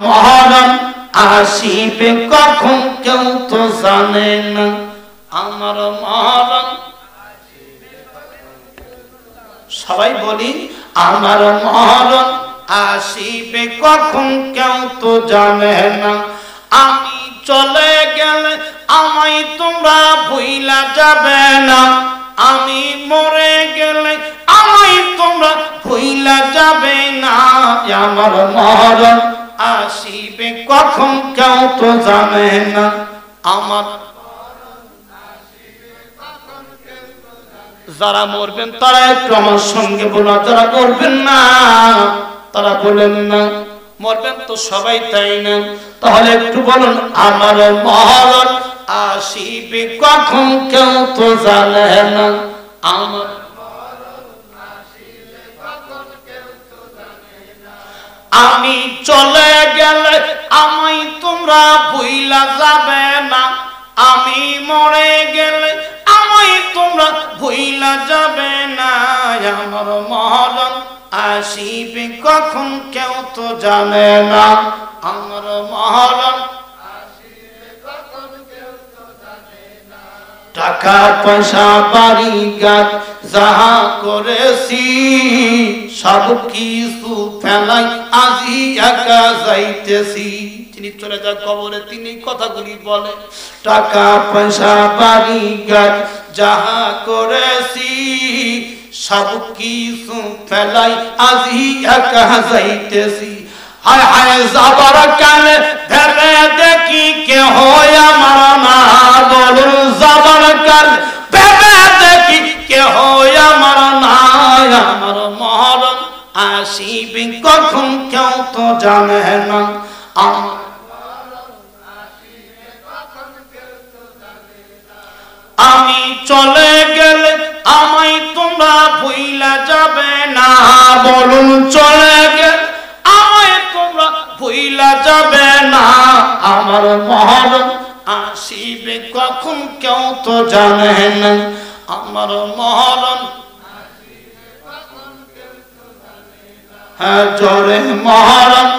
মহরম আসিবে কখন কেউ তো জানে না, আমার মহরম। সবাই বলি আমার মহরম আসিবে কখন কেউ তো জানে না, আমি চলে গেলে আমায় তোমরা ভুইলা যাবে না, আমি মরে গেলে আমায় তোমরা ভুইলা যাবে না, আমার মহরম আসিবে কখন কেউ তো জানে না, আমার। যারা মরবেন তারা একটু আমার সঙ্গে বলা, যারা মরবেন না তারা বলেন না। মরবেন তো সবাই, তাই না? তাহলে একটু বলুন আমার মহরম আসিবে কখন কেউ তো জানে না, আমার। আমি চলে গেলে আমায় তোমরা ভুইলা যাবে না, আমি মরে গেলে আমায় তোমরা ভুইলা যাবে না, আমার মহরম আসিবে কখন কেউ তো জানে না, আমার মহরম। টাকা পয়সা বাড়ি গাছ যাহা করেছি সব কিছু ফেলাই আজি একা যাইতেছি। তিনি চলে যায় কবরে, তিনি কথাগুলি বলে, টাকা পয়সা বাড়ি গাছ যাহা করেছি সব কিছু ফেলাই আজি একা যাইতেছি। হায় হায় যাবার কালে ভেবে দেখি কেহ আমার না, বলুন যাবার কালে ভেবে দেখি কেহ আমার না, আমার মহরম আসিবে কখন কেউ তো জানে না, আমার। আমি চলে গেলে আমায় তোমরা ভুইলা যাবে না, বলুন চলে গেলে আমায় তোমরা ভুইলা যাবে না, আমার মহরম আসিবে কখন কেউ তো জানে না, আমার মহরম। হ্যাঁ জোরে মহরম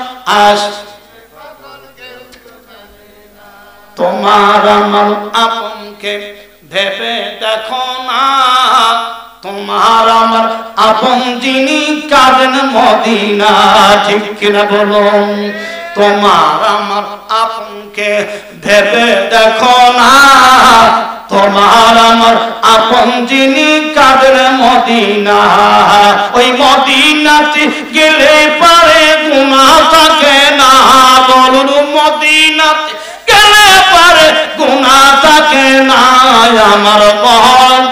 তোমার আমার আপনকে ভেবে দেখো না, তোমার আমার আপন যিনি কাঁদেন মদিনা, ঠিক কিনা বলুন? তোমার আমার আপনকে ভেবে দেখো না, তোমার আমার আপন যিনি কাঁদেন মদিনা, ওই মদিনাতে গেলে পারে গুনাহ থাকে না, বলুন মদিনাতে গেলে পারে গুনাহ থাকে না, আমার মহরম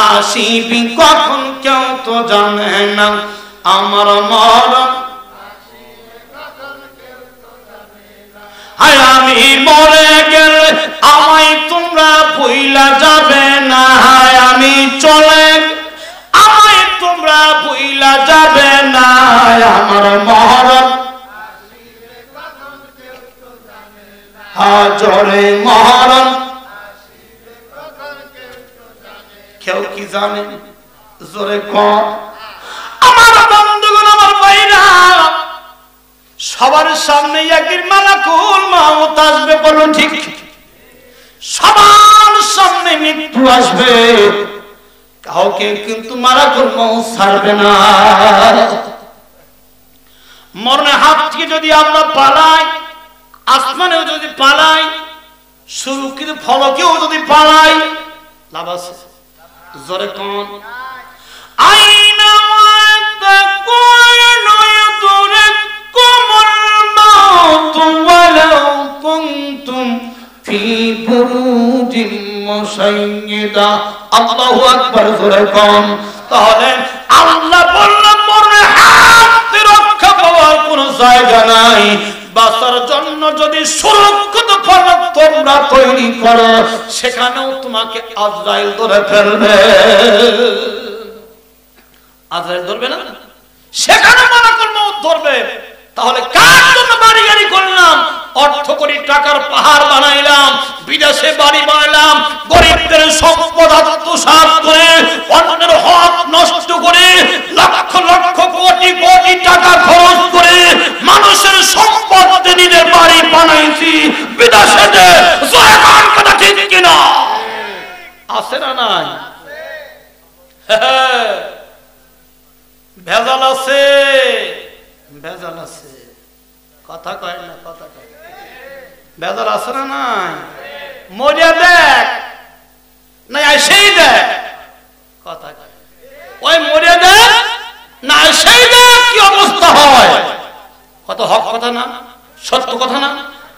আসিবে কখন কেউ তো জানে না, আমার মহরম। হায় আমি মরে গেলে আমায় তোমরা ভুইলা যাবে না, হায় আমি চলে আমায় তোমরা ভুইলা যাবে না, আমার মহরম। হ্যাঁ জোরে মহরম। কেউ কি জানে? জোরে কর। আমার বন্ধুগণ, আমার ভাইরা, সবার সামনে একদিন মালাকুল মউত আসবে, বলুন ঠিক? সবার সামনে মৃত্যু আসবে, কাউকে কিন্তু মালাকুল মউত ছাড়বে না। মরণের হাত থেকে যদি আমরা পালাই, আসমানেও যদি পালাই, সুরক্ষিত ফলকেও যদি পালাই, লাভ আছে? জোরে কোন? আইনা তাকুনু ইয়াদুরকুমুল মাউত ওয়ালাউ কুনতুম ফি বুরুজিন মুশাইয়্যিদা। আল্লাহু আকবার, জোরে কোন? তাহলে আল্লাহ বললেন মরণের হাত থেকে রক্ষা পাওয়ার কোনো জায়গা নাই, বাঁচার জন্য যদি সুরক্ষিত ফলক তোমরা তৈরি করো, সেখানেও তোমাকে আজরাইল ধরে ফেলবে। আজরাইল ধরবে না? সেখানে মালাকুল মউত ধরবে। তাহলে কার জন্য বাড়ি গাড়ি করলাম, অর্থ কোটি টাকার পাহাড় বানাইলাম, বিদেশে বাড়ি বানাইলাম, গরিবদের সম্পদ আত্মসাৎ করে, অন্যের হক নষ্ট করে, লক্ষ লক্ষ কোটি কোটি টাকা খরচ করে মানুষের সম্পদ নিজের আছে না নাই? ভেজাল আছে, ভেজাল আছে, কথা কয় না, কথা কয়, ভেজাল আছে না নাই? মরিয়া দেখ না সেই দেখ, কথা কয়, ওই মরিয়া দেখ না সেই দেখ কি অবস্থা হয়। কত হক কথা না, সত্য কথা না।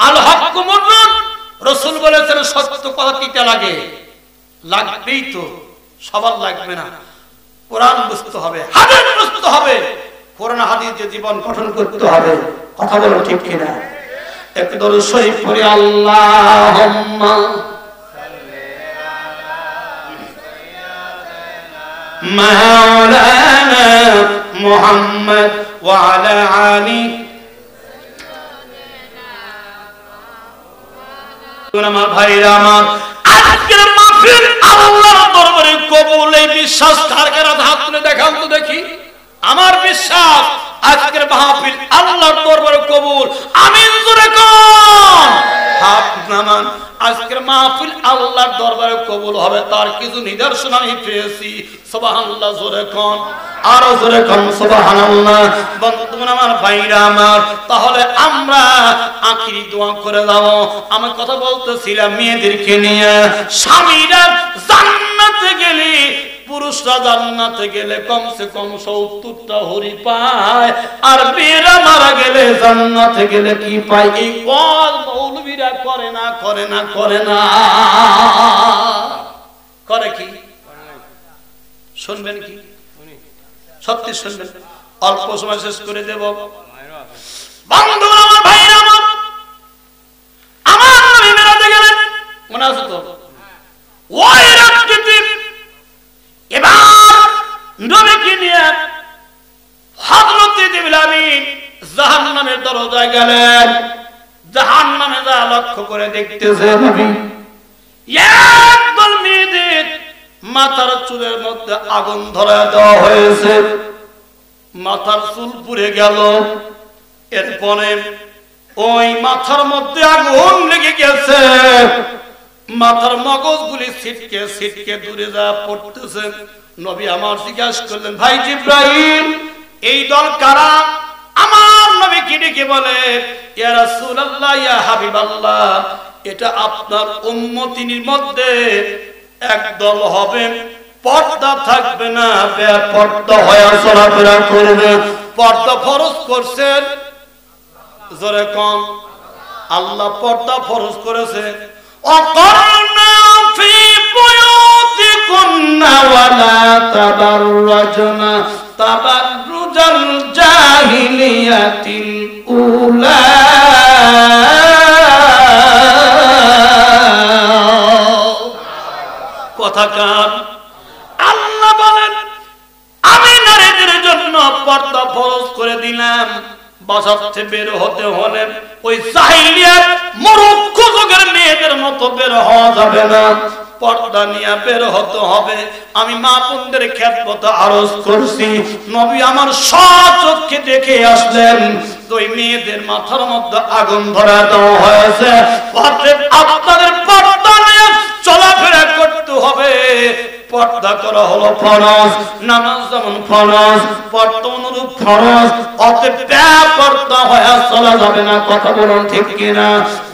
আল হক মুররুন, রাসূল বলেছেন সত্য কথা তিতা লাগে, লাগবেই তো, সবার লাগবে না। কোরআন বুঝতে হবে, হাদিস বুঝতে হবে, কোরআন হাদিস দিয়ে জীবন গঠন করতে হবে। কথা বলো ঠিক কিনা? এক দরুদ শরীফ পড়ি, আল্লাহুম্মা সাল্লি আলা মাওলানা মুহাম্মদ ওয়া আলা আলি আমার ভাইরা আমার। আজকের মাহফিল আল্লাহর দরবারে কবুল, এই বিশ্বাস কার কার হাত তুলে দেখান তো দেখি। আমার বিশ্বাস আজকের মাহফিল আল্লাহর দরবারে কবুল, আমিন জোরে কোন। হাত নামান। আজকের মাহফিল আল্লাহর দরবারে কবুল হবে তার কিছু নিদর্শন আমি পেয়েছি। সুবহানাল্লাহ জোরে কোন, আরো জোরে কোন সুবহানাল্লাহ। বন্ধুগণ আমার, ভাইরা আমার, তাহলে আমরা আখিরি দোয়া করে দাও। আমি কথা বলতেছিলাম মেয়েদেরকে নিয়ে। স্বামীরা জান্নাতে গেলে, পুরুষরা জান্নাতে গেলে কমসে কম 70টা হরি পায়, আর মেয়েরা মারা গেলে জান্নাতে গেলে কি পায়? এই কল মৌলবীরা করে না, করে না, করে না, করে কি? শুনবেন কি? সত্যি শুনবেন, অল্প সময় শেষ করে দেব। বন্ধু আমার, ভাইরা আমার, আমার নবী মেরাজে গেলেন, মনে আছে তো? ওই রাত্রিতে এবার নবীকে নিয়ে হযরত জিবরিল আমিন জাহান্নামের দরজায় গেলেন। জাহান্নামে যা লক্ষ্য করে দেখতেছে নবী, একদল মেয়েদের মাথার চুলের মধ্যে আগুন ধরে দেওয়া হয়েছে, মাথার চুল পুড়ে গেল। এরপরে ওই মাথার মধ্যে আগুন লেগে গেছে, মাথার মগজগুলি ছিটকে ছিটকে দূরে যা পড়তেছে। নবী আমার জিজ্ঞাসা করলেন, ভাই জিবরাইল, এই দল কারা? আমার নবীকে ডেকে বলে, ইয়া রাসূলুল্লাহ, ইয়া হাবিবাল্লাহ, এটা আপনার উম্মতির মধ্যে এক দল হবে, পর্দা থাকবে না, বেপর্দা হয়ে চলাফেরা করবে। পর্দা ফরজ করছেন, জোরে কম, আল্লাহ পর্দা ফরজ করেছে। وقرنا في بيوتكن ولا تبرجن تبرج الجاهلية الأولى কথাকার আল্লাহ বলেন, আমি নারীদের জন্য পর্দা ফরজ করে দিলাম। বাসাতে বের হতে হলে ওই জাহিলিয়াত মূর্খ যুগের মেয়েদের মতো বের হওয়া যাবে না, পর্দা নিয়ে বের হতে হবে। আমি মা বোনদের খেদমত আরজ করছি, নবী আমার সচক্ষে দেখে আসলেন ওই মেয়েদের মাথার মধ্যে আগুন ধরা দেওয়া হয়েছে। আপনাদের পর্দা নিয়ে চলাফেরা করতে হবে। পর্দা করা হলো ফরজ, নামাজ যেমন ফরজ, পর্দা অনুরূপ ফরজ, অতএব বেপর্দা হয়ে চলা যাবে না। কথা বলুন ঠিক কিনা?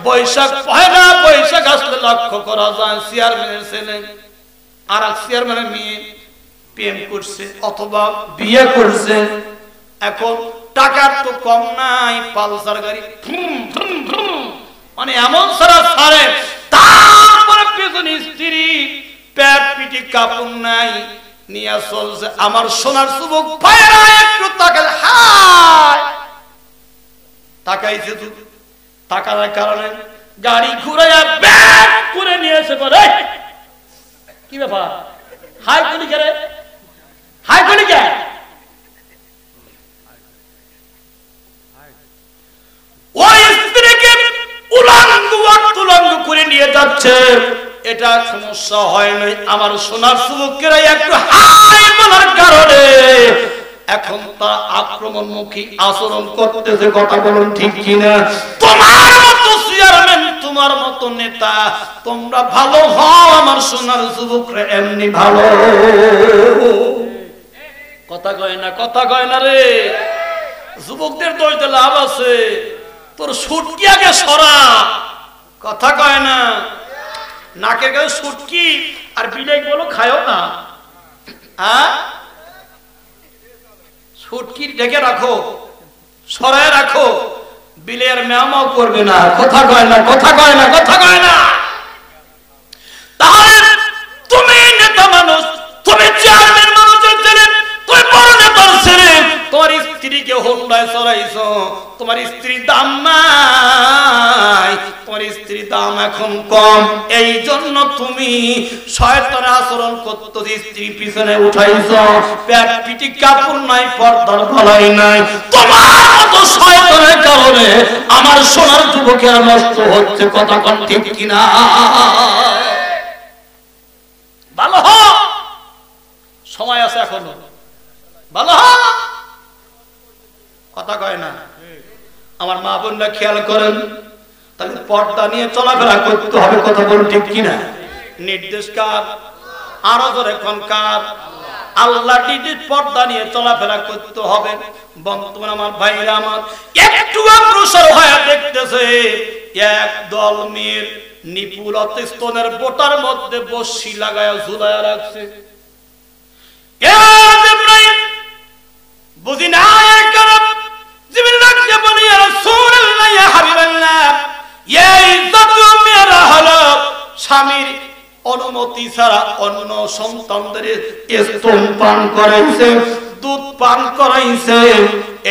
বৈশাখ পয়লা বৈশাখ আসলে লক্ষ্য করা যায় চেয়ারম্যানের ছেলে আর এক চেয়ারম্যানের মেয়ে প্রেম করছে অথবা বিয়ে করছে। এখন টাকার তো কম নাই, পালসার গাড়ি মানে এমন সারা সারে, তারপরে পেছনে স্ত্রী, পেট পিটি কাপড় নাই, নিয়ে চলছে। আমার সোনার যুবক ভাইরা একটু তাকাল, হায় তাকাইছে তো, টাকার কারণে গাড়ি ঘুরাইয়া ব্যাগ করে নিয়েছে। পরে কি ব্যাপার? হাই কলি কে রে? হাই কলি কে? ওই স্ত্রীকে উলঙ্গ উলঙ্গ করে নিয়ে যাচ্ছে। এটা সমস্যা হয় নাই। আমার সোনার যুবকেরা একটু হাই বলার কারণে এখন তারা আক্রমণমুখী আচরণ করতেছে। কথা বলুন ঠিক কিনা? তোমার মতো চেয়ারম্যান তোমার তোমার মতো নেতা, তোমরা ভালো হও আমার সোনার যুবকরা এমনি ভালো। কথা কয় না, কথা কয় না রে। যুবকদের দোষ দিলে লাভ আছে? তোর সুটকি আগে সরা। কথা কয় না। নাকের কাছে সুটকি আর বিলাই বলো খায়ও না। সুটকি ঢেকে রাখো, সরায় রাখো, বিলের ম্যামাও করবে না। কথা কয় না, কথা কয় না, কথা কয় না। তাহলে তুমি নেতা মানুষ, তুমি চেয়ারম্যান মানুষের ছেলে, তুমি বড় নেতার ছেলে, তোমার স্ত্রীকে হোন্ডায় চড়াইছো, তোমার স্ত্রীর দাম নাই, তোমার স্ত্রীর দাম এখন কম, এই জন্য তুমি শয়তানের আচরণ করতে স্ত্রী পিছনে উঠাইছো, পেট পিটি কাপড় নাই, পর্দার গলায় নাই। তোমার মতো শয়তানের কারণে আমার সোনার যুবকেরা নষ্ট হচ্ছে। কথা কোন ঠিক কিনা? ভালো হ, সময় আছে এখনো, ভালো হ। কথা কয় না। আমার মা বোনরা খেয়াল করেন, তাহলে পর্দা নিয়ে চলাফেরা করতে হবে। কথা বলুন ঠিক কিনা? নির্দেশ কার? আরো জোরে কোন কার? আল্লাহ নির্দেশ, পর্দা নিয়ে চলাফেরা করতে হবে। বর্তমান আমার ভাইরা আমার একটু অগ্রসর হয়ে দেখতেছে এক দল মেয়ের নিপুল স্তনের বোটার মধ্যে বসি লাগায়া ঝুলায়া রাখছে। বুঝি না স্বামীর অনুমতি ছাড়া অন্য সন্তানদের স্তন পান করাইছে, দুধ পান করাইছে,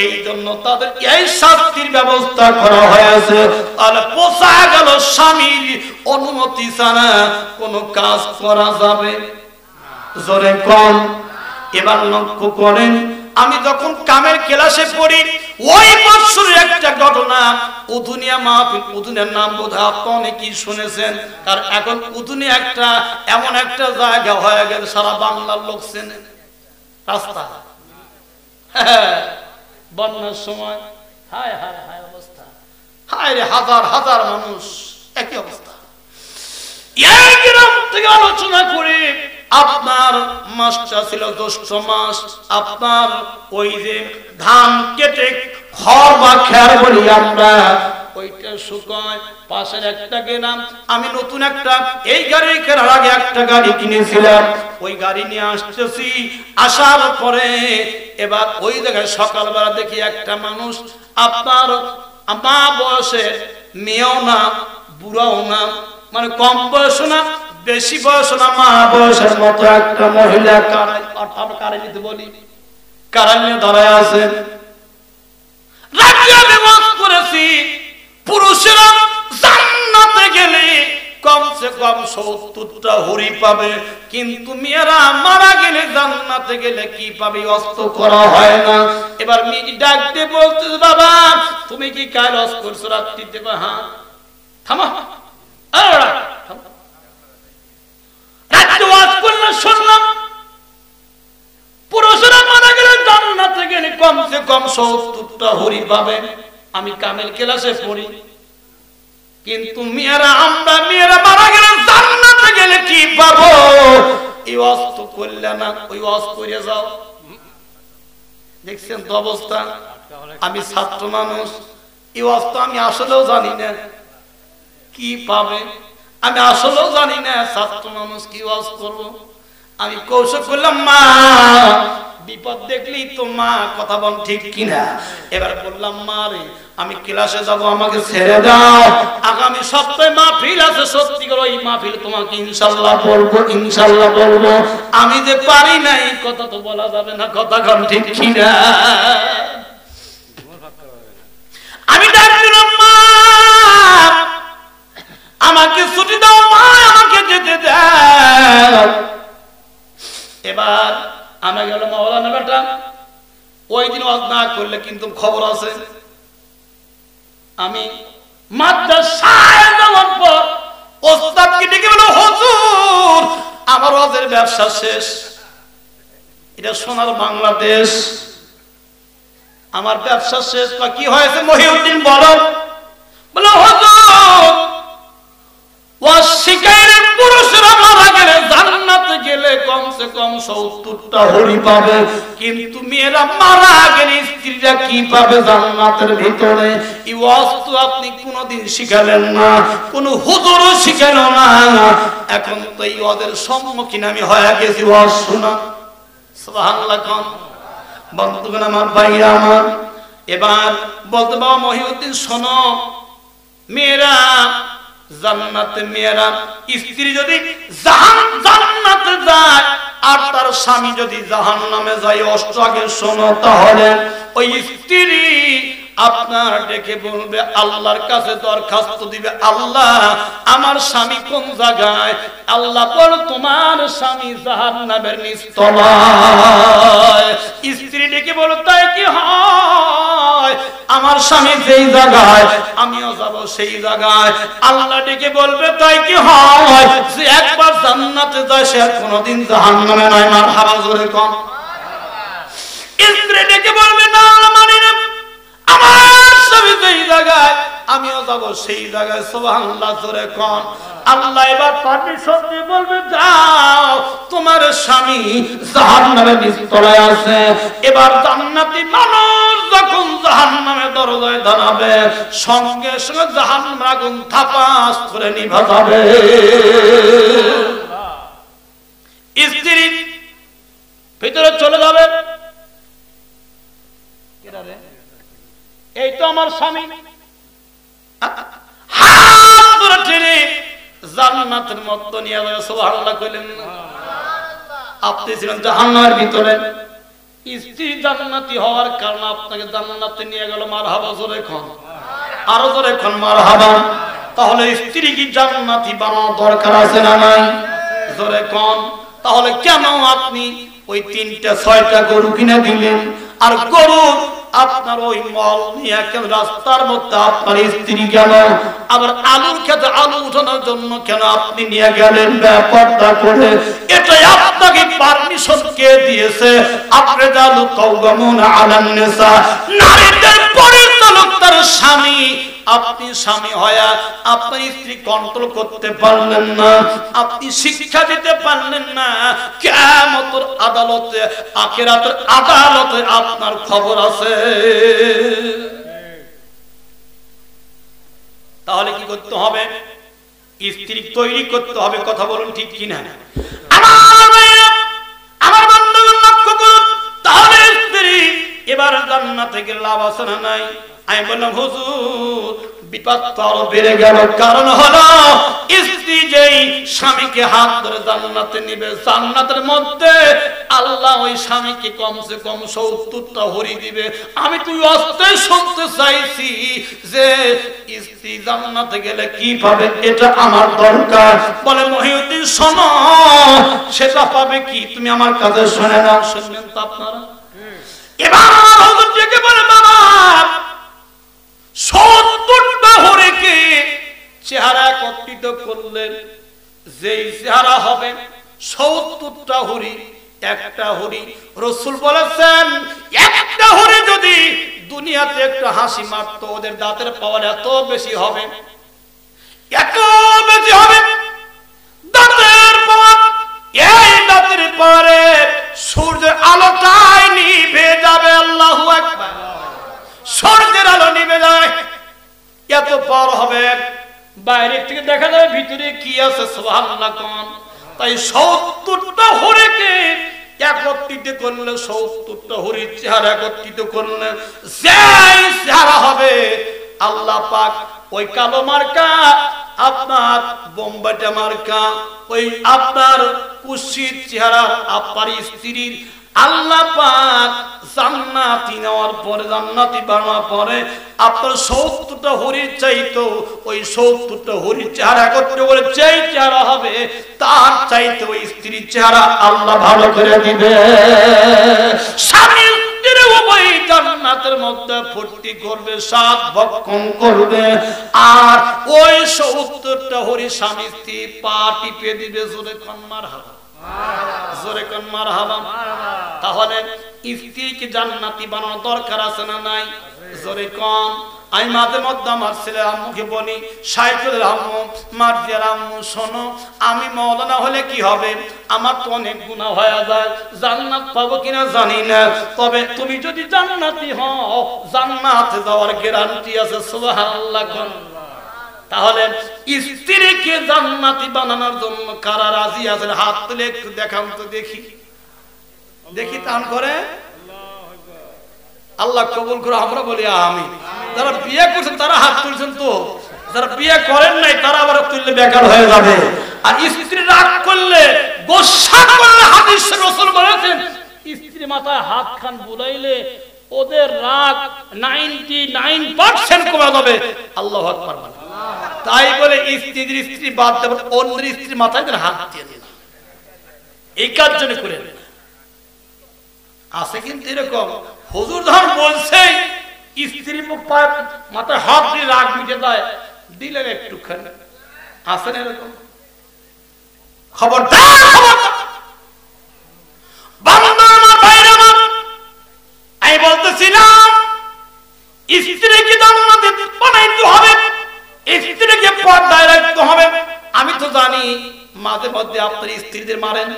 এই জন্য তাদের এই শাস্তির ব্যবস্থা করা হয়েছে। তাহলে পোষা গেল স্বামীর অনুমতি ছাড়া কোনো কাজ করা যাবে? জোরে কম। এবার লক্ষ্য করেন, আমি যখন কামের ক্লাসে পড়ি ওই বছরের একটা ঘটনা, উদুনিয়া মাহফিল, উদুনিয়ার নাম বোধহয় আপনারা অনেকেই শুনেছেন, কারণ এখন উদুনিয়া একটা এমন একটা জায়গা হয়ে গেছে সারা বাংলার লোক চেনে। রাস্তা বন্যার সময় হায় হায় হায় অবস্থা, হায় রে, হাজার হাজার মানুষ একই অবস্থা। এই গ্রাম থেকে আলোচনা করে আপনার মাসটা ছিল জ্যৈষ্ঠ মাস, আপনার ওই যে ধান কেটে খড় বা খেয়ার বলি আমরা, ওইটা শুকায়। পাশের একটা গ্রাম, আমি নতুন একটা এই গাড়ি কেনার আগে একটা গাড়ি কিনেছিলাম, ওই গাড়ি নিয়ে আসতেছি। আসার পরে এবার ওই জায়গায় সকালবেলা দেখি একটা মানুষ, আপনার মা বয়সের, মেয়েও না বুড়াও না, মানে কম বয়স না বেশি বয়স না, মা বয়সের মতো একটা মহিলা কারাই নিতে বলি, কারাই নিয়ে দাঁড়ায় আছেন। করেছি পুরুষেরা জান্নাতে গেলে কমসে কম 70টা হুরি পাবে, কিন্তু মেয়েরা মারা গেলে জান্নাতে গেলে কি পাবে? অস্ত করা হয় না। এবার মেয়ে ডাক দিয়ে বলতে, বাবা তুমি কি কাল অস্ত করছো রাত্রি দেবা? হ্যাঁ। থামা, শুনলাম পুরুষেরা মারা গেলে জান্নাতে গেলে কমসে কম 70টা হুরি পাবে। আমি কামেল ক্লাসে পড়ি, কিন্তু মেয়েরা, আমরা মেয়েরা মারা গেলে জান্নাতে গেলে কি পাবো? এই অস্ত করলে না, ওই অস্ত করে যাও। দেখছেন তো অবস্থা। আমি ছাত্র মানুষ, এই অস্ত আমি আসলেও জানি না কি পাবে, আমি আসলেও জানি না ছাত্র মানুষ কি ওয়াজ করবো। আমি কৌশল করলাম, মা বিপদ দেখলেই তো মা কথা বল ঠিক কিনা। এবার বললাম, মা রে আমি ক্লাসে যাবো, আমাকে ছেড়ে দাও, আগামী সপ্তাহে মাহফিল আছে, সত্যি করে ওই মাহফিল তোমাকে ইনশাল্লাহ বলবো, ইনশাল্লাহ বলবো। আমি যে পারি না এই কথা তো বলা যাবে না, কথা কন ঠিক কিনা। আমি ডাকলাম, মা আমাকে ছুটি দাও, মা আমাকে যেতে দাও। এবার আমি গেল মাওলানা বেটা, ওই দিন ওয়াজ না করলে কিন্তু খবর আছে। আমি মাদ্রাসায় যাওয়ার পর ওস্তাদকে ডেকে বলল, হুজুর আমার ওয়াজের ব্যবসা শেষ, এটা সোনার বাংলাদেশ, আমার ব্যবসা শেষ। কি হয়েছে মহিউদ্দিন বলো? বলো হুজুর 70টা হরি পাবে। কিন্তু মেয়েরা মারা গেলে স্ত্রীরা কি পাবে জান্নাতের ভিতরে? এই ওয়াজ তো আপনি কোনদিন শিখালেন না, কোন হুজুরও শিখালো না। এখন তো এই ওয়াজের সম্মুখীন আমি হয়ে গেছি ওয়াজ শোনা। সুবহানাল্লাহ। কোন বন্ধুগণ আমার, ভাইরা আমার, এবার বলতে বাবা মহিউদ্দিন শোনো, মেয়েরা জান্নাতে, মেয়েরা স্ত্রী যদি জান্নাতে যায় আর তার স্বামী যদি জাহান্নামে যায়, অষ্টআগে শোনো, তাহলে ওই স্ত্রী আপনার ডেকে বলবে, আল্লাহর কাছে দরখাস্ত দিবে, আল্লাহ আমার স্বামী কোন জায়গায়? আল্লাহ বল তোমার স্বামী জাহান্নামের নিচতলায়। স্ত্রী ডেকে বল, তাই কি হয়? আমার স্বামী যেই জায়গায় আমিও যাব সেই জায়গায়। আল্লাহ ডেকে বলবে, তাই কি হয়? যে একবার জান্নাতে যায় সে আর কোনোদিন জাহান্নামে নয়। মারহাবা, জোরে কোন। স্ত্রী ডেকে বলবে, না মানি না, আমার স্বামী যেই জায়গায় আমিও যাব সেই জায়গায়। সুবহানাল্লাহ, জোরে কোন। আল্লাহ এবার পারমিশন দিয়ে বলবে, যাও, তোমার স্বামী জাহান্নামের নিচতলায় আছে। এবার জান্নাতি মানুষ যখন জাহান্নামের দরজায় দাঁড়াবে, সঙ্গে সঙ্গে জাহান্নামের আগুন থাপাস করে নিভা যাবে। স্ত্রী ভিতরে চলে যাবে, এই তো আমার স্বামী, হাত ধরে টেনে জান্নাতের মধ্যে নিয়ে যাবে। সুবহানাল্লাহ কইলেন না? আপনি ছিলেন জাহান্নামের ভিতরে, স্ত্রী জান্নাতি হওয়ার কারণে আপনাকে জান্নাতে নিয়ে গেল। মারহাবা, জোরে কোন। আরো জোরে কোন, মারহাবা। তাহলে স্ত্রী কি জান্নাতি বানানো দরকার আছে না নাই? জোরে কোন। তাহলে কেন আপনি ওই 3টা 6টা গরু কিনে দিলেন? আর গরু আপনার ওই মল নিয়ে কেন রাস্তার মধ্যে আপনার স্ত্রী গেল? আবার আলুর খেতে আলু উঠানোর জন্য কেন আপনি নিয়ে গেলেন ব্যাপারটা করে? এটাই আপনাকে পারমিশন কে দিয়েছে? আপনি জানো কাওয়ামুন আলান নিসা, নারীদের পরিচালক তার স্বামী। আপনি স্বামী হয়া আপনার স্ত্রী কন্ট্রোল করতে পারলেন না, আপনি শিক্ষা দিতে পারলেন না। কিয়ামতের আদালতে, আখিরাতের আদালতে আপনার খবর আছে। তাহলে কি করতে হবে? স্ত্রী তৈরি করতে হবে। কথা বলুন, ঠিক কিনা? আমার বন্ধুগণ লক্ষ্য করুন, তাহলে স্ত্রী এবার জান্নাতে গেলে লাভ আছে না নাই? আমি বললাম, হুজুর বিপদ তো আরো বেড়ে গেল। কারণ হলো স্ত্রী যেই স্বামীকে হাত ধরে জান্নাতে নিবে, জান্নাতের মধ্যে আল্লাহ ওই স্বামীকে কমসে কম 70টা হরি দিবে। আমি তুই অস্ত্রে শুনতে চাইছি যে স্ত্রী জান্নাতে গেলে কি পাবে, এটা আমার দরকার। বলে মহিউদ্দিন শোনো, সেটা পাবে কি তুমি আমার কাছে শুনে নাও। শুনবেন তো আপনারা? এবার হুজুর ডেকে বলে, বাবা 70টা হরিকে চেহারা একত্রিত করলেন, যেই চেহারা হবে 70টা হরি। একটা হরি, রাসূল বলেছেন, একটা হরি যদি দুনিয়াতে একটু হাসি মারতো, ওদের দাঁতের পাওয়ার এত বেশি হবে, এত বেশি হবে দাঁতের পাওয়ার। এই দাঁতের পাওয়ারে সূর্যের আলোটাই নিভে যাবে। আল্লাহু আকবার। সূর্যের আলো নিভে যায়, এত পার হবে, বাইরে থেকে দেখা যাবে ভিতরে কি আছে। সুবহানাল্লাহ কোন। তাই 70টা হরিকে একত্রিত করলে, 70টা হরির চেহারা একত্রিত করলে যেই চেহারা হবে, আল্লাহ পাক ওই কালো মার্কা, আপনার বোম্বাটা মার্কা, ওই আপনার কুশির চেহারা আপনার স্ত্রীর আল্লাহ পাক জান্নাতি নেওয়ার পরে, জান্নাতি বানানোর পরে আপনার 70টা হরির চাইতো ওই 70টা হরির চেহারা একত্র করে যেই চেহারা হবে, তার চাইতে ওই স্ত্রীর চেহারা আল্লাহ ভালো করে দিবে। স্বামী স্ত্রী উভয় জান্নাতের মধ্যে ফুর্তি করবে, স্বাদ ভক্ষণ করবে। আর ওই 70টা হরি স্বামী স্ত্রী পা টিপে দিবে। জোরে কোন মারহাবা, জোরে কোন মারহাবা। তাহলে স্ত্রীকে জান্নাতি বানানো দরকার আছে না নাই? জোরে কোন। আমি মাঝে মধ্যে আমার ছেলের আম্মুকে বলি, সাইকেলের আম্মু, মার্জিয়ার আম্মু, শোনো, আমি মাওলানা হলে কি হবে, আমার তো অনেক গুনাহ হয়ে যায়, জান্নাত পাবো কিনা জানি না, তবে তুমি যদি জান্নাতি হও জান্নাতে যাওয়ার গ্যারান্টি আছে। সুবহানাল্লাহ। তাহলে স্ত্রীকে জান্নাতি বানানোর জন্য কারা রাজি আছেন? হাত তুলে একটু দেখান তো দেখি, দেখি টান করে। আল্লাহ কবুল করে, আমরা বলি আমিন। যারা বিয়ে করছেন তারা হাত তুলছেন, তো যারা বিয়ে করেন নাই তারা আবার তুললে বেকার হয়ে যাবে। আর স্ত্রী রাগ করলে, গোসা করলে, হাদিসে রাসূল বলেছেন স্ত্রী মাথায় হাত খান বুলাইলে ওদের রাগ 99% কমে যাবে। আল্লাহু আকবার। তাই বলে স্ত্রী বাদ দেবেন, অন্য স্ত্রী মাথায় হাত দিয়ে দিন, এই কাজ জন্য করে আছে। কিন্তু এরকম হুজুর ধর বলছে স্ত্রী মাথায় হাত দিয়ে রাগ মিটে যায়, দিলেন একটুখানি, আসেন এরকম। খবরদার, বান্দা আমার, বাইরে আমার, আমি বলতেছিলাম স্ত্রীকে জান্নাতে বানাইতে হবে, স্ত্রীকে পর্দায় রাখতে হবে। আমি তো জানি মাঝে মধ্যে আপনার স্ত্রীদের মারেন,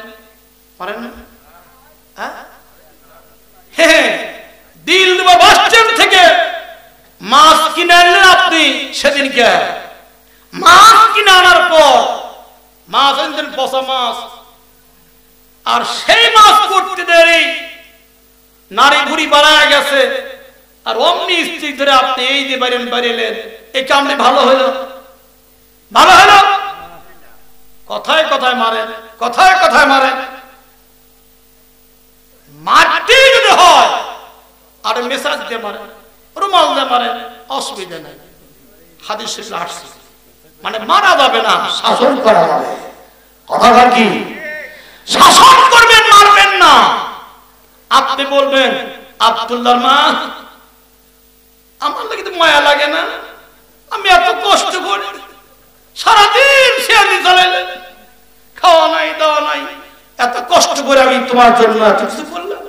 পারেন না? হ্যাঁ, দিল দেবো বাস স্ট্যান্ড থেকে মাছ কিনে আনলেন আপনি সেদিনকে, মাছ কিনে আনার পর মাছ আনতেন পচা মাছ, আর সেই মাছ করতে দেরি নারী বুড়ি বাড়ায় গেছে, আর অমনি স্ত্রী ধরে আপনি এই যে বাড়িলেন, এই কামড়ে ভালো হলো, ভালো হলো? কথায় কথায় মারেন, কথায় কথায় মারেন। মারতে যদি হয় আর মেসাজ দিয়ে মারেন, রুমাল দিয়ে মারেন, অসুবিধা নাই। হাদিস শরীফে আসছে, মানে মারা যাবে না, শাসন করা যাবে। কথাটা কি? শাসন করবেন, মারবেন না। আপনি বলবেন আব্দুল্লাহর মা, আমার লাগে তো মায়া লাগে না, আমি এত কষ্ট করি, সারাদিন সেয়াদি চালাইলেন, খাওয়া নাই দাওয়া নাই, এত কষ্ট করে আমি তোমার জন্য এত কিছু করলাম,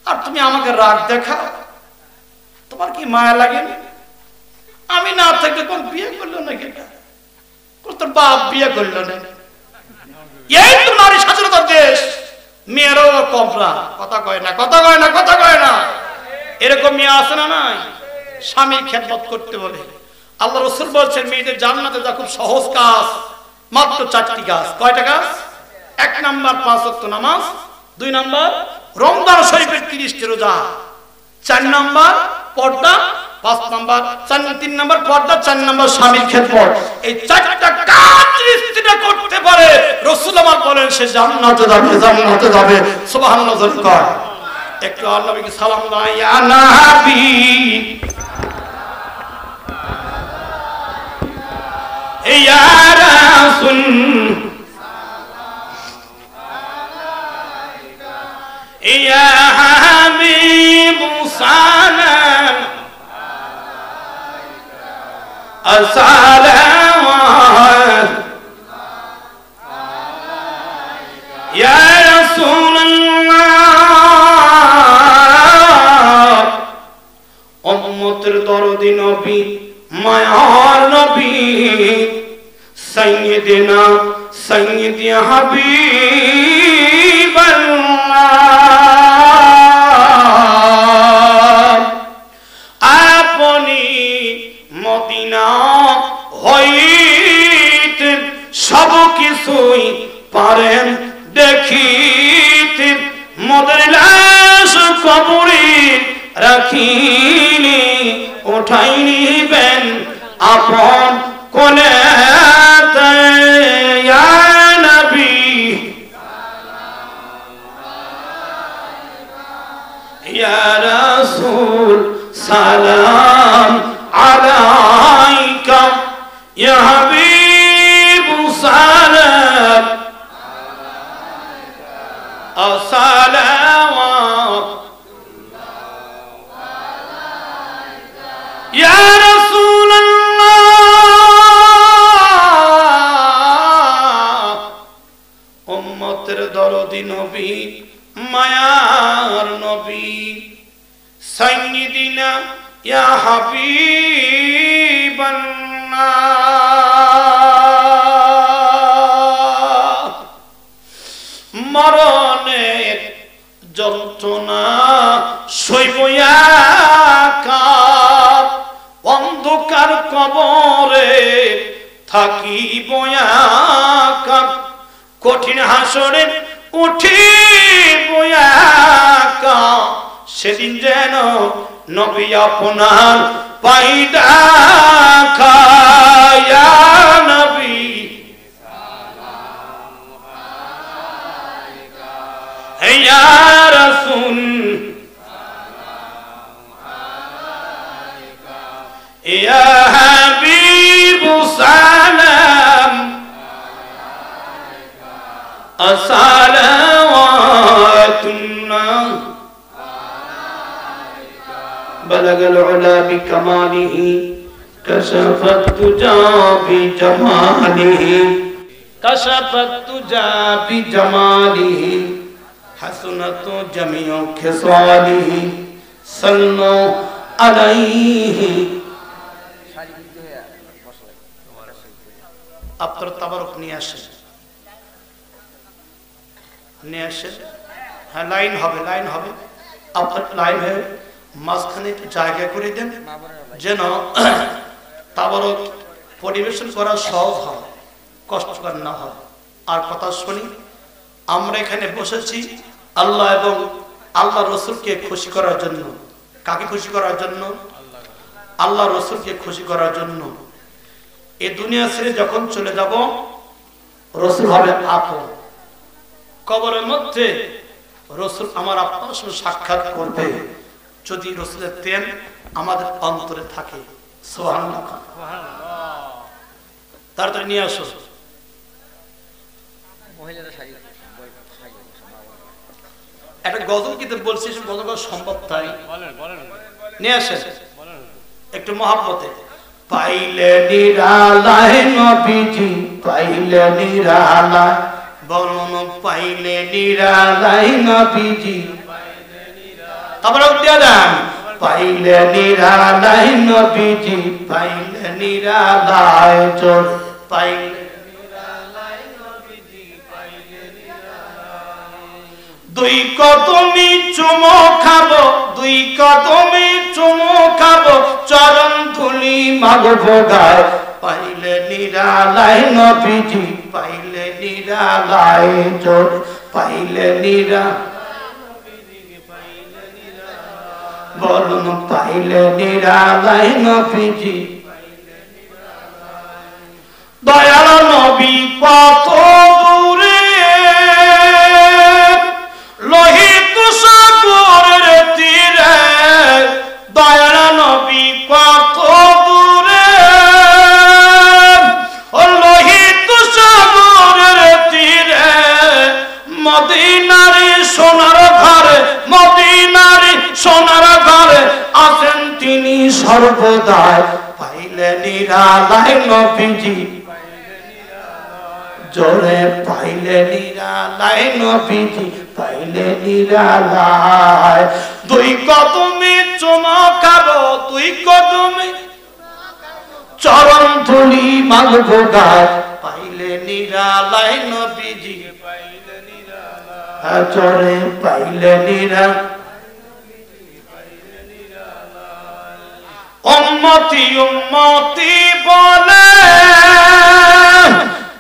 আর তুমি আমাকে রাগ দেখাও, তোমার কি মায়া লাগেনি? আমি না থাকলে কোন বিয়ে করলো না, কেটা তোর বাপ বিয়ে করলো না। এই তো নারী স্বাধীনতার দেশ, মেয়েরাও কমরা, কথা কয় না, কথা কয় না, কথা কয় না। এরকম মেয়ে আছে না নাই? স্বামীর খেদমত করতে বলে। আল্লাহ রাসূল বলছেন মেয়েদের জান্নাতে যা খুব সহজ কাজ, মাত্র 4টি কাজ। কয়টা কাজ? 1 নাম্বার 5 ওয়াক্ত নামাজ, 2 নাম্বার রমজান শরীফের 30টি রোজা, 4 নাম্বার পর্দা, 5 নাম্বার 3 নাম্বার পর্দা, 4 নাম্বার স্বামীর খেদমত। এই 4টা কাজ স্ত্রীরা করতে পারে, রাসূল আমার বলেন সে জান্নাতে যাবে, জান্নাতে যাবে। সুবহানাল্লাহ। কর একটু আল্লাহ নবীকে সালাম দাও, ইয়া নবী, ইয়া রাসূল, ইয়া হাবিব, সালাম আসসালাম ইয়া রাসূলুল্লাহ। উম্মতের দরদি নবী, মায়ার নবী, সাইয়্যিদিনা সাইয়্যিদি হাবিবাল্লাহ, আপনি মদিনা হইতে সব কিছুই পারেন দেখিতে, মোদের লাশ কবরে রাখিনি উঠাই নিবেন আপন কোলে, ইয়া নবী, ইয়া রাসূল, সালাম আলাইকা, ইয়া হাবিব, সালাম আসসালাম ইয়া রাসূলুল্লাহ। উম্মতের দরদি নবী, মায়ার নবী, সাইয়্যিদিনা ইয়া হাবিব কবরে থাকিব একা, কঠিন হাসরে উঠিব একা, সেদিন যেন নবী আপনার পাই দেখা। ইয়া নবী ইয়া রাসূল ইয়া হাবিব সালাম আসসালাওয়াতুল্লাহ বলগল উলা বিকমালিহি কশফত তুজা বিজমালিহি কশফত তুজা বিজমালিহি হাসনাত জামিউ খিসালিহি সাল্লু আলাইহি। আপনারা তাবারক নিয়ে আসেন, নিয়ে আসেন। হ্যাঁ লাইন হবে, লাইন হবে, আপনার লাইন হয়ে মাঝখানে একটু জায়গা করে দেন যেন তাবারক পরিবেশন করা সহজ হয়, কষ্টকর না হয়। আর কথা শুনি, আমরা এখানে বসেছি আল্লাহ এবং আল্লাহ রসুলকে খুশি করার জন্য। কাকে খুশি করার জন্য? আল্লাহ রসুলকে খুশি করার জন্য। এই দুনিয়া ছেড়ে যখন চলে যাব, রসুল হবে আপন। কবরের মধ্যে রসুল আমার আপনার সঙ্গে সাক্ষাৎ করবে যদি রসুলের তেল আমাদের অন্তরে থাকে। সুবহানাল্লাহ। তাড়াতাড়ি নিয়ে আসো। একটা গজল কিন্তু বলছি, গজল সম্ভব তাই নিয়ে আসেন একটু মহাব্বতে। পাইলে নিরালায় নবীজি, পাইলে নিরালায়, বলুন পাইলে নিরালায় নবীজি, তারপরে উঠিয়া যান। পাইলে নিরালায় নবীজি, পাইলে নিরালায় চোর, পাইলে দুই কদমি চুমো খাবো, দুই কদমি চুমো খাবো, চরণ ধুলি মাগবো গায়। পাইলে নিরালায় নবীজি, পাইলে নিরালায় চোর, পাইলে নিরা, বলুন পাইলে নিরালায় নবীজি। দয়াল নবী কত দূরে, লোহিত সাগরের তীরে, দয়াল নবী কত দূরে, লোহিত সাগরের তীরে, মদিনার সোনার ঘরে, মদিনার সোনার ঘরে আছেন তিনি সর্বদাই। পাইলে নিরালায় নবীজি, জোরে পাইলে নিরালায় নবীজি, পাইলে নিরালায়। দুই কদমে চুমো খাবো, দুই কদমে চরণ ধুলি মাগবো গায়। পাইলে নিরালায় নবীজি, পাইলে নিরালায়, জোরে পাইলে নিরালায়। উম্মতি উম্মতি বলে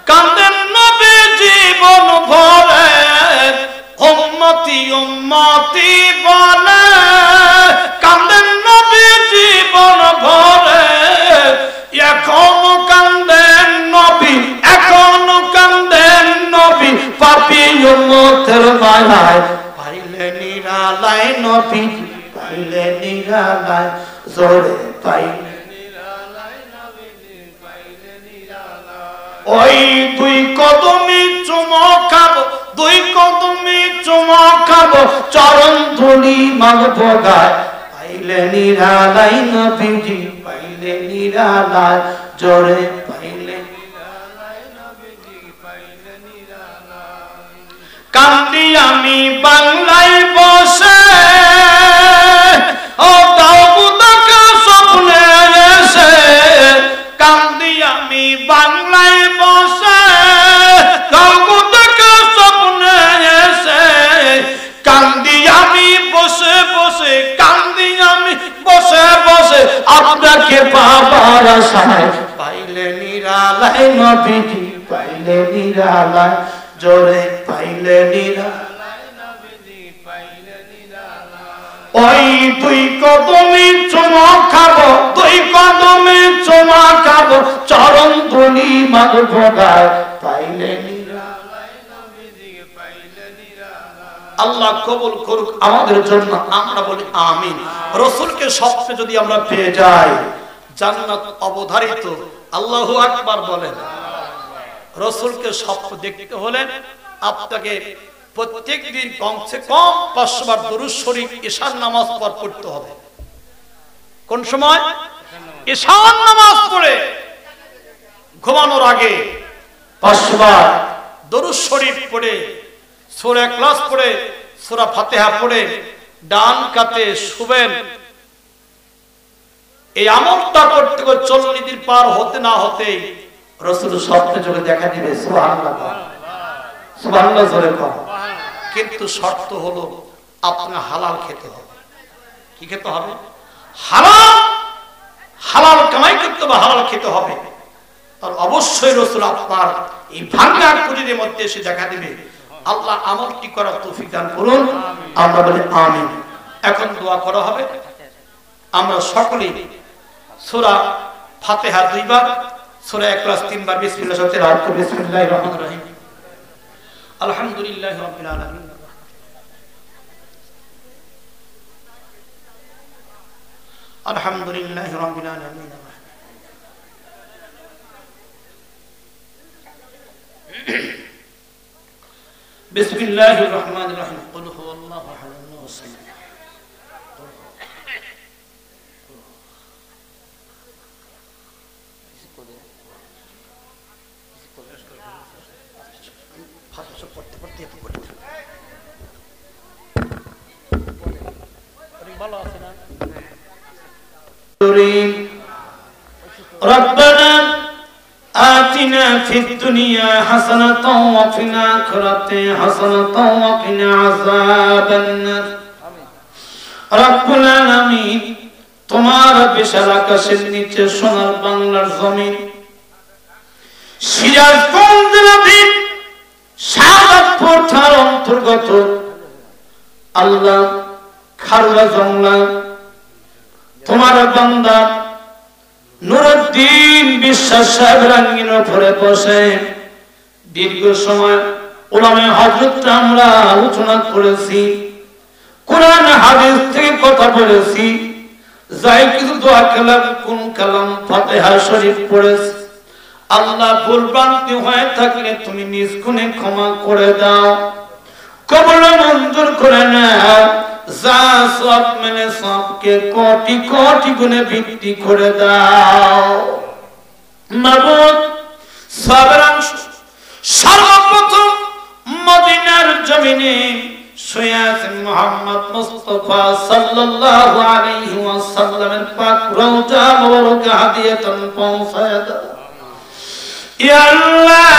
কান্দেন নবী জীবন ভরে, উম্মতি উম্মতি বলে কান্দেন নবী জীবন ভরে। এখনো কান্দেন নবী, এখনো কান্দেন নবী, পাপী উম্মতের মায়ায়। পাইলে নিরালায় নবী, পাইলে নিরালায়, জোরে পাইলে নিরালায় নবীজি, পাইলে নিরালায়। ওই দুই কদমি চুমো খাবো, দুই কদমি চুমো খাবো, চরণ ধুলি মাগবো গায়। পাইলে নিরালায় নবীজি, পাইলে নিরালায়, জোরে পাইলে নিরালায় নবীজি, পাইলে নিরালায়। কান্দি আমি বাংলায় বসে, ও দাউদকে স্বপ্নে এসে, কান্দি আমি বাংলায় বসে, দাউদকে স্বপ্নে এসে, কান্দি আমি বসে বসে, কান্দি আমি বসে বসে, আপনাকে পাবার আশায়। পাইলে নিরালায় নবীজি পাইলে নিরালায় জোরে পাইলে নিরালায় নবীজি পাইলে নিরালায় ওই দুই কদমে চুমা খাবো দুই কদমে চুমা খাবো চরণ ধুলি মাগব গায় পাইলে নিরালায় নবীজি পাইলে নিরালায় আল্লাহ কবুল করুক আমাদের জন্য আমরা বলি আমিন রাসূলকে স্বপ্নে যদি আমরা পেয়ে যাই জান্নাত অবধারিত আল্লাহু আকবার বলেন রাসূলকে স্বপ্ন দেখতে হলে আপনাকে প্রত্যেকদিন কমসে কম 500 বার দরুদ শরীফ ঈশার নামাজ পড়তে হবে কোন সময় ঈশার নামাজ পড়ে ঘুমানোর আগে 500 বার দরুদ শরীফ পড়ে সূরা ইখলাস পড়ে সূরা ফাতিহা পড়ে ডান কাতে শুবেন এই আমলটা করতে করে 40 দিন পার হতে না হতেই রাসূল স্বপ্নে যোগে দেখা দিবে সুবহানাল্লাহ সুবহানাল্লাহ জোরে কর কিন্তু শর্ত হলো আপনাকে হালাল খেতে হবে কি খেতে হবে হালাল হালাল কামাই করতে হবে হালাল খেতে হবে আর অবশ্যই রাসূল আপনার এই ভাঙা কুটিরের মধ্যে এসে দেখা দিবে আল্লাহ আমলটি করার তৌফিক দান করুন আমরা বলি আমিন এখন দোয়া করা হবে আমরা সকলেই সূরা ফাতিহা 2 বার সূরা ইখলাস 3 বার বিসমিল্লাহ শব্দের অর্থ বিসমিল্লাহির রহমানির রহিম আলহামদুলিল্লাহি রাব্বিল আলামিন আলহামদুলিল্লাহি রাব্বিল আলামিন বিসমিল্লাহির রহমানির রহিম কুল হুয়াল্লাহু আহাদ আল্লাহু সামাদ ربنا آتنا في الدنيا حسنة وفي الآخرة حسنة وقنا عذاب النار رب العالمين তোমার বিশাল আকাশের নিচে সোনার বাংলার জমিন সিরাজগঞ্জ জেলাধীন শাহজাদপুর থানার অন্তর্গত আল্লাহ খারুয়া জংলা তোমার বান্দা নুরউদ্দিন বিশ্বাস সাহেবের আঙ্গিনার উপরে বসে দীর্ঘ সময় উলামায়ে হযরত আমরা আলোচনা করেছি কোরআন হাদিস থেকে কথা বলেছি যাই কিছু দোয়া কালাম কোন কালাম ফাতিহা শরীফ পড়েছি আল্লাহ ভুলভ্রান্তি হয়ে থাকলে তুমি নিজ গুণে ক্ষমা করে দাও কবুল মঞ্জুর করে নাও যা সব মেনে সবকে কোটি কোটি গুণে বৃদ্ধি করে দাও মাবুদ সবরাংশ সর্বপ্রথম মদিনার জমিনে শুয়ে আছেন মুহাম্মদ মুস্তাফা সাল্লাল্লাহু আলাইহি ওয়াসাল্লামের পাক রওজা মোবারক হাদিয়াতন পৌঁছায় দাও ইয়া আল্লাহ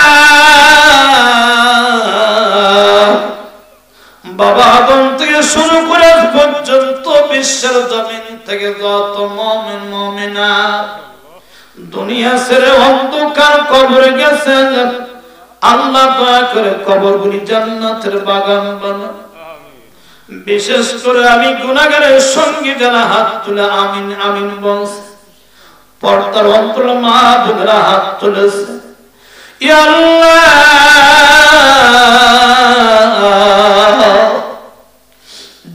বাবা আদম থেকে শুরু করে পর্যন্ত বিশ্বের জমিন থেকে যত মুমিন মুমিনাত দুনিয়া ছেড়ে অন্ধকার কবরে গেছেন আল্লাহ দয়া করে কবরগুলি জান্নাতের বাগান বানাও বিশেষ করে আমি গুনাহগারের সঙ্গে যারা হাত তুলে আমিন আমিন বলছে পর্দার অন্তর মা বোনেরা হাত তুলেছে ইয়া আল্লাহ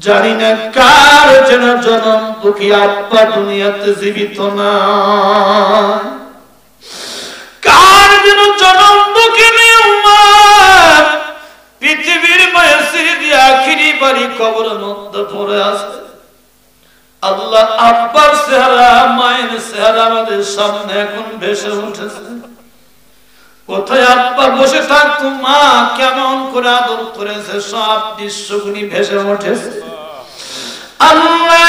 জানি না কার যেন জনম দুঃখী আব্বা দুনিয়াতে জীবিত না কার যেন জনম দুঃখী মা পৃথিবীর বয়সে দিয়ে আখিরি বাড়ি কবরের মধ্যে পড়ে আছে আল্লাহ আব্বার চেহারা মায়ের চেহারা আমাদের সামনে এখন ভেসে উঠেছে কোথায় আব্বা বসে থাকতো মা কেমন করে আদর করেছে সব দৃশ্যগুলি ভেসে উঠেছে আল্লাহ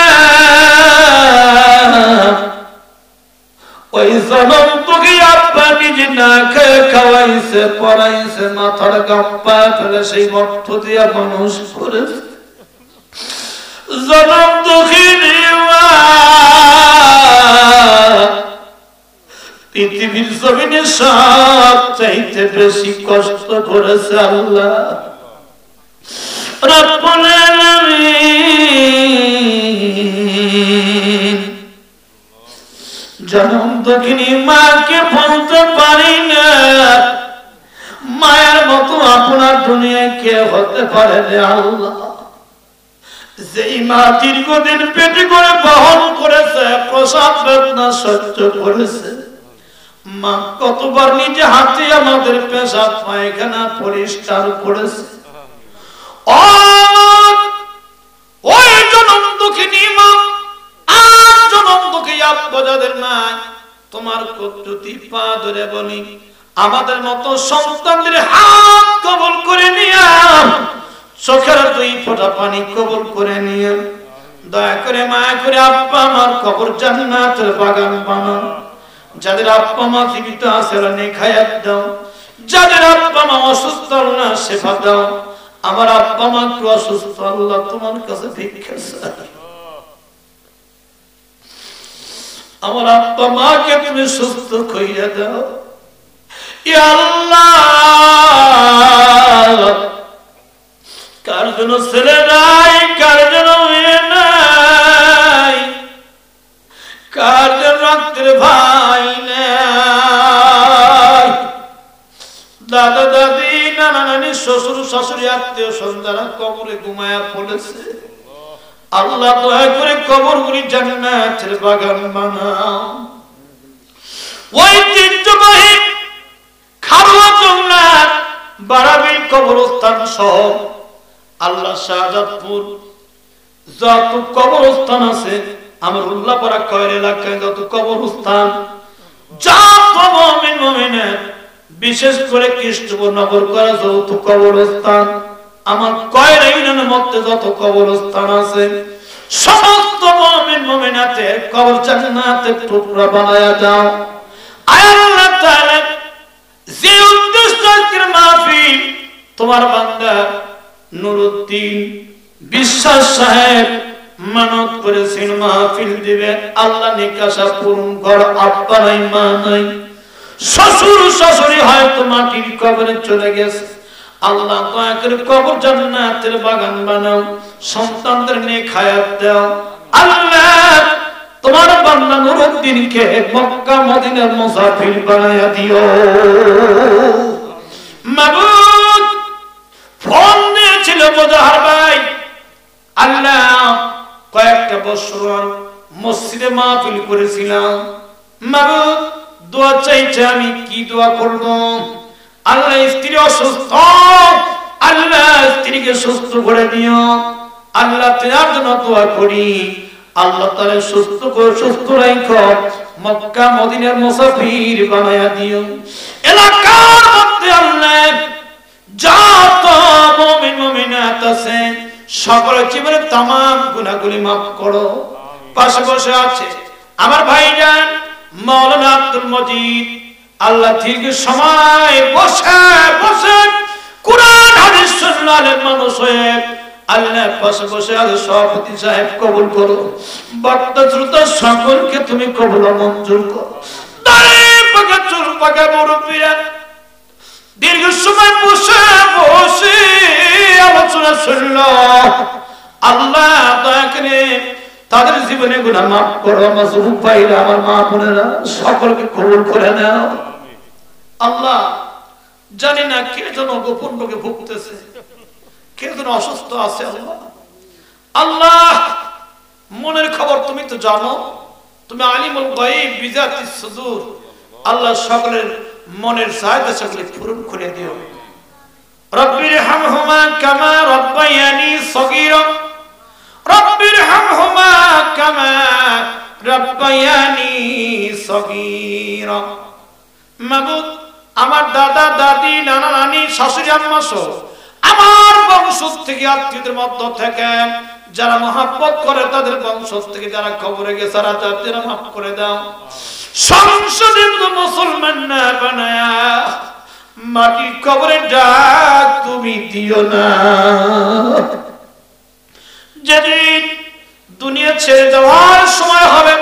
ওই জনম তোকে আব্বা নিজে না খেয়ে খাওয়াইছে পড়াইছে মাথার গাপ্পা ফেলে সেই মর্থ দিয়া মানুষ করেছে জনম দুঃখিনী পৃথিবীর জমিনে সবচাইতে বেশি কষ্ট করেছে আল্লাহ রব্বুল আলামিন। জনম দুঃখিনী মাকে বলতে পারি না, মায়ের মতো আপনার দুনিয়ায় কে হতে পারে রে আল্লাহ। যেই মা দীর্ঘদিন পেটে করে বহন করেছে, প্রসব বেদনা সহ্য করেছে, মা কতবার নিজে হাতে আমাদের পেশাব পায়খানা পরিষ্কার করেছে। ওই জনম দুঃখিনী মা আর জনম দুঃখী আব্বাজাদের মা, তোমার কতটি পা ধরে বলি আমাদের মতো সন্তানদের হাত কবুল করে নিয়া, চোখের 2 ফোঁটা পানি কবুল করে নিয়ে, দয়া করে মায়া করে আব্বা আমার কবর জান্নাতের বাগান বানাও। যাদের আব্বা মা জীবিত আছে নেখায়াত দাও, যাদের আব্বা মা অসুস্থ আল্লাহ সেবা দাও। আমার আব্বা মা একটু অসুস্থ আল্লাহ তোমার কাছে ভিক্ষা চাই, আমার আব্বা মাকে তুমি সুস্থ কইরা দাও ইয়া আল্লাহ। কার জন্য ছেলে নাই, কার জন্য মেয়ে নাই, কার জন্য রক্তের ভাই নাই, দাদা দাদি নানা নানি শ্বশুর শাশুড়ি আত্মীয় স্বজনরা কবরে ঘুমায়া পড়েছে, আল্লাহ দয়া করে কবরগুলি জান্নাতের বাগান বানাও। ঐতিহ্যবাহী খারুয়া জংলার বারাবিল কবরস্থান সহ আল্লাহ শাহজাদপুর যত কবরস্থান আছে, আমার উল্লাপাড়া কয়ের এলাকায় যত কবরস্থান, যত মুমিন মুমিনের বিশেষ করে খ্রিস্টপূর্ণ নগর করা যত কবরস্থান, আমার কয়ের ইউনিয়নের মধ্যে যত কবরস্থান আছে, সমস্ত মুমিন মুমিনাতের কবর জান্নাতের টুকরা বানায়া দাও। আল্লাহ তাআলা যে উদ্দেশ্যের মাহফিল তোমার বান্দা নুরুদ্দিন বিশ্বাস সাহেব মানত করেছেন মাহফিল দিবে, আল্লাহ নিকাশা পূরণ কর। আব্বা নাই, মা নাই, শ্বশুর শাশুড়ি হয়তো মাটির কবরে চলে গেছে, আল্লাহ দয়া করে কবর জান্নাতের বাগান বানাও, সন্তানদের নেক হায়াত দাও। আল্লাহ তোমার বান্দা নুরুদ্দিনকে মক্কা মদিনার মুসাফির বানায়া দিও। মাবুদ ফোন দিয়েছিল মুজাহার ভাই, আল্লাহ কয়েকটা বছর মসজিদে মাহফিল করেছিলাম, মাবুদ দোয়া চাইছে, আমি কি দোয়া করব? আল্লাহ স্ত্রী অসুস্থ, আল্লাহ স্ত্রীকে সুস্থ করে দিও। আল্লাহ তার জন্য দোয়া করি, আল্লাহ তাআলা সুস্থ করে সুস্থ রাখো, মক্কা মদিনার মুসাফির বানায়া দিও। এলাকার মধ্যে আল্লাহ যত মুমিন মুমিনাত আছে সকলের জীবনের तमाम গুনাহগুলি maaf করো। পাশে বসে আছে আমার ভাইজান মাওলানা আব্দুল মজিদ, আল্লাহ ঠিক সময় বসে বসে কুরআন হাদিস শুনলে মানুষ হয়ে আল্লাহ পাশে বসে আছে সভাপতি সাহেব কবুল করো, বক্তা শ্রোতা সকলকে তুমি কবুল মঞ্জুর করো। দাঁড়িয়ে পাকা চুল পাকা মুরব্বিরা দীর্ঘ সময় বসে বসে আলোচনা শুনলো, আল্লাহ দয়া করে তাদের জীবনে গুনাহ maaf করো। আমার যুবক ভাইরা, আমার মা বোনেরা সকলকে কবুল করে নাও। আল্লাহ জানি না কে যেন গোপন রোগে ভুগতেছে, কে যেন অসুস্থ আছে। আল্লাহ আল্লাহ মনের খবর তুমি তো জানো, তুমি আলিমুল গায়ব বিজাতিস সুদূর। আল্লাহ সকলের মনের চাহিদা সকলে পূরণ করে দিও। রব্বিরহামহুমা কামা রাব্বায়ানি সগীরা, রব্বিরহামহুমা কামা রাব্বায়ানি সগীরা। মাবুদ আমার দাদা দাদি নানা নানি শাশুড়ি আম্মা সহ আমার বংশ থেকে আত্মীয়দের মধ্য থেকে যারা মহব্বত করে তাদের বংশ থেকে যারা কবরে গেছে তাদের মাফ করে দাও। সংসদের মুসলমান না বানায়া মাটির কবরে ডাক তুমি দিও না। যেদিন দুনিয়া ছেড়ে যাওয়ার সময় হবে